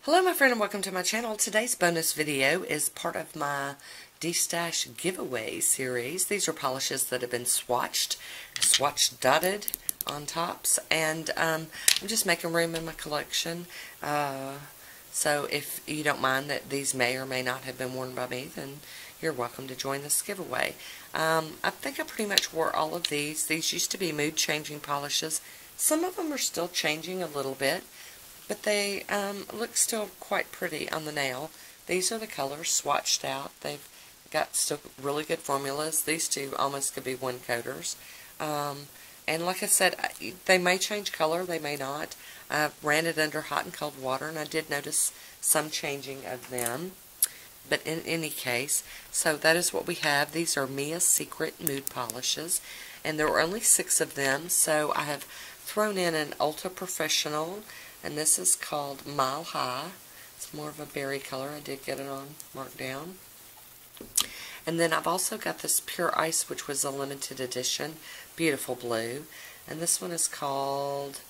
Hello my friend and welcome to my channel. Today's bonus video is part of my D-Stash giveaway series. These are polishes that have been swatch dotted on tops, and I'm just making room in my collection. So if you don't mind that these may or may not have been worn by me, then you're welcome to join this giveaway. I think I pretty much wore all of these. These used to be mood changing polishes. Some of them are still changing a little bit, but they look still quite pretty on the nail. These are the colors swatched out. They've got still really good formulas. These two almost could be one coaters. And like I said, they may change color, they may not. I ran it under hot and cold water, and I did notice some changing of them. But in any case, so that is what we have. These are Mia's Secret Mood Polishes, and there were only 6 of them, so I have thrown in an Ulta Professional, and this is called Mile High. It's more of a berry color. I did get it on marked down. And then I've also got this Pure Ice, which was a limited edition, beautiful blue. And this one is called,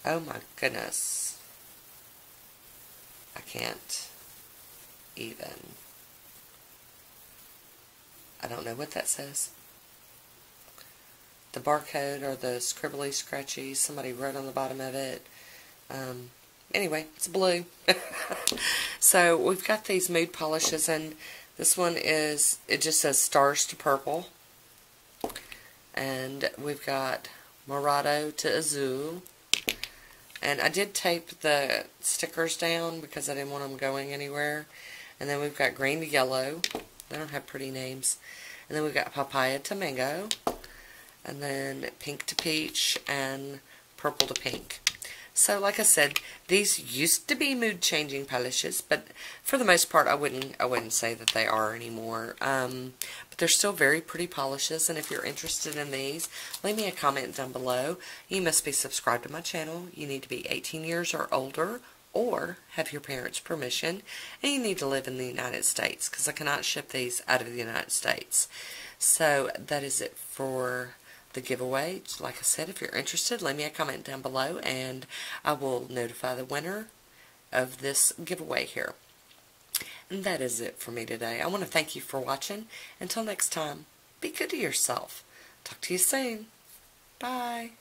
oh my goodness, I can't even, I don't know what that says. The barcode or the scribbly scratchy, somebody wrote on the bottom of it. Anyway, it's blue. So we've got these mood polishes, and this one is, it just says Stars to Purple. And we've got Morado to Azul. And I did tape the stickers down because I didn't want them going anywhere. And then we've got Green to Yellow. They don't have pretty names. And then we've got Papaya to Mango. And then Pink to Peach and Purple to Pink. So like I said, these used to be mood changing polishes, but for the most part I wouldn't say that they are anymore. But they're still very pretty polishes, and if you're interested in these, leave me a comment down below. You must be subscribed to my channel. You need to be 18 years or older, or have your parents' permission, and you need to live in the United States, because I cannot ship these out of the United States. So that is it for the giveaway. Like I said, if you're interested, leave me a comment down below, and I will notify the winner of this giveaway here. And that is it for me today. I want to thank you for watching. Until next time, be good to yourself. Talk to you soon. Bye.